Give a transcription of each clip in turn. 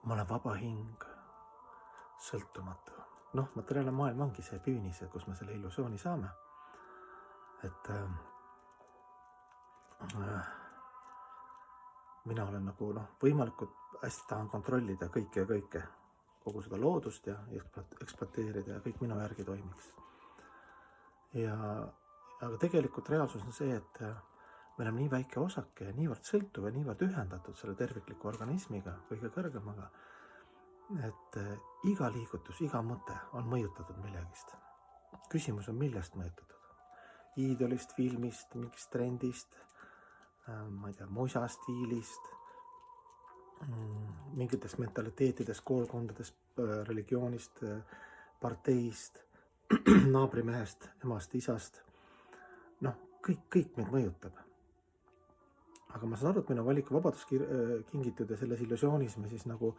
ma olen vaba hing, sõltumatu. Noh, materiaalne maailm ongi see püünis, kus me selle illusiooni saame. Et mina olen nagu võimalikult hästi tahan kontrollida kõike ja kõike, kogu seda loodust ja ekspluateerida ja kõik minu järgi toimiks. Aga tegelikult reaalsus on see, et me oleme nii väike osake ja niivõrd sõltuv ja niivõrd ühendatud selle tervikliku organismiga, kõige kõrgemaga, et iga liigutus, iga mõte on mõjutatud millegist. Küsimus on millest mõjutatud. Iidolist, filmist, mingist trendist, ma ei tea, musastiilist, mingitest mentaliteetidest, koolkondadest, religioonist, parteist, naabrimehest, emast, isast. Kõik meid mõjutab. Aga ma saan aru, et meil on valikuvabadus kingitud ja selles illusioonis me siis nagu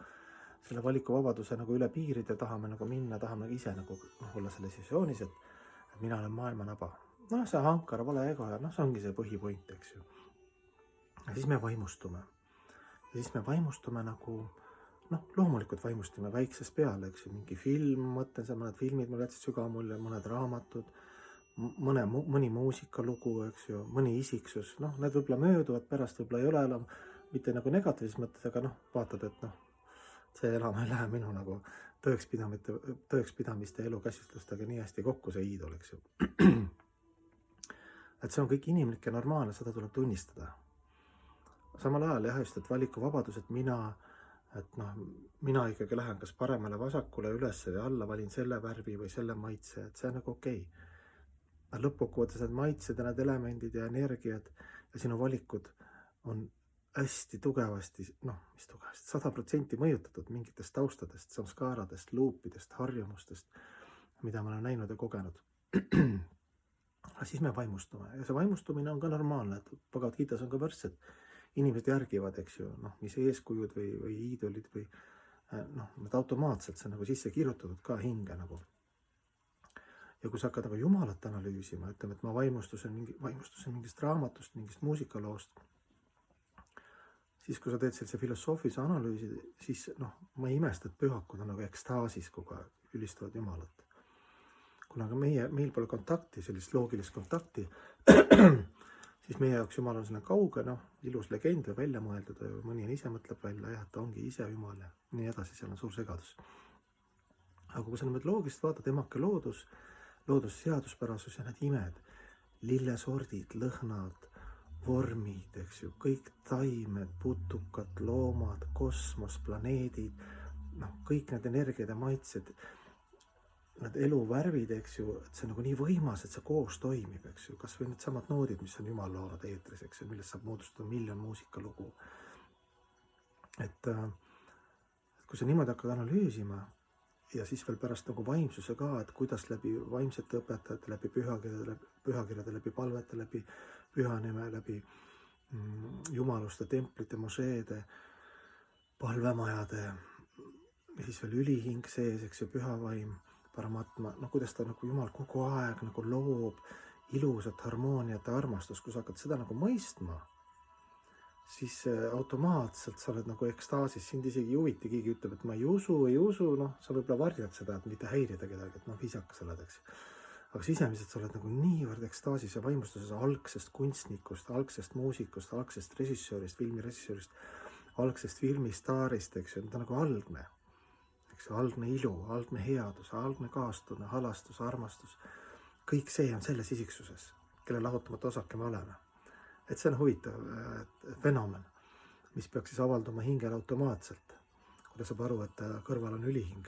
selle valikuvabaduse nagu üle piiride tahame nagu minna, tahame ise nagu olla selles illusioonis, et mina olen maailma naba. See hankar, vale ego ja see ongi see põhipoint, eks ju. Ja siis me vaimustume. Ja siis me vaimustume nagu, loomulikult vaimustume väiksest peale, eks ju, mingi film, mõtlen seal mõned filmid, mul jätsid sügavamulje, mõned raamatud, mõni muusikalugu, eks ju, mõni isiksus, need võib-olla mööduvad pärast, võib-olla ei ole enam mitte nagu negatiivses mõttes, aga vaatad, et see enam ei lähe minu nagu tõekspidamiste elukäsitlustega nii hästi kokku, see iidol, eks ju. Et see on kõik inimlik ja normaalne, seda tuleb tunnistada. Samal ajal jah, just, et valikuvabadus, et mina ikkagi lähen kas paremale vasakule üles või alla, valin selle värvi või selle maitse, et see on nagu okei. Lõppkokkuvõttes need maitsed ja need elemendid ja energiad ja sinu valikud on hästi tugevasti, 100% mõjutatud mingitest taustadest, samskaaradest, luupidest, harjumustest, mida ma olen näinud ja kogenud. Aga siis me vaimustume ja see vaimustumine on ka normaalne, et Bhagavad Gitas on ka värss, et inimesed järgivad, eks ju, mis eeskujud või iidolid või need automaatselt, see on nagu sisse kirjutatud ka hinge nagu. Ja kui sa hakkad nagu Jumalat analüüsima, ütleme, et ma vaimustusen mingist raamatust, mingist muusikaloost, siis kui sa teed sellise filosoofilise analüüsi, siis ma ei imesta, et pühakud on nagu ekstaasis kogu aeg, ülistavad Jumalat. Kuna meil pole kontakti, sellist loogilist kontakti, siis meie jaoks Jumal on selline kauge, ilus legend või välja mõeldud, mõni ise mõtleb välja, et ta ongi ise Jumal ja nii edasi, seal on suur segadus. Aga kui sa nüüd loogist vaatad, emake looduse seaduspärasus ja need imed, lillesordid, lõhnad, vormid, eks ju, kõik taimed, putukad, loomad, kosmos, planeedid, kõik need energiad ja maitsed, need eluvärvid, eks ju, et see on nagu nii võimas, et see koos toimib, eks ju, kas või need samad noodid, mis on Jumal loonud eetris, eks ju, millest saab moodustada 1 000 000 muusikalugu. Et kui sa niimoodi hakkad analüüsima ja siis veel pärast nagu vaimsuse ka, et kuidas läbi vaimsete õpetajate, läbi pühakirjade, läbi palvete, läbi pühanime, läbi jumaluste, templite, mošeede, palvemajade, ja siis veel ülihing sees, eks ju, pühavaim, paramatma, kuidas ta nagu Jumal kogu aeg nagu loob ilusat harmooniat ja armastust, kui sa hakkad seda nagu mõistma, siis automaatselt sa oled nagu ekstaasis, sind isegi ei huvita, keegi ütleb, et ma ei usu, sa võib-olla varjad seda, et mitte häirida kedagi, et viisakas oled, eks. Aga sisemiselt sa oled nagu niivõrd ekstaasis ja vaimustuses algsest kunstnikust, algsest muusikust, algsest režissöörist, filmirežissöörist, algsest filmistaarist, eks ju, ta on nagu algne. Algne ilu, algne headus, algne kaastunne, halastus, armastus. Kõik see on selles isiksuses, kelle lahutamatu osake me oleme. Et see on huvitav fenomen, mis peaks siis avalduma hingel automaatselt, kui ta saab aru, et kõrval on ülihing.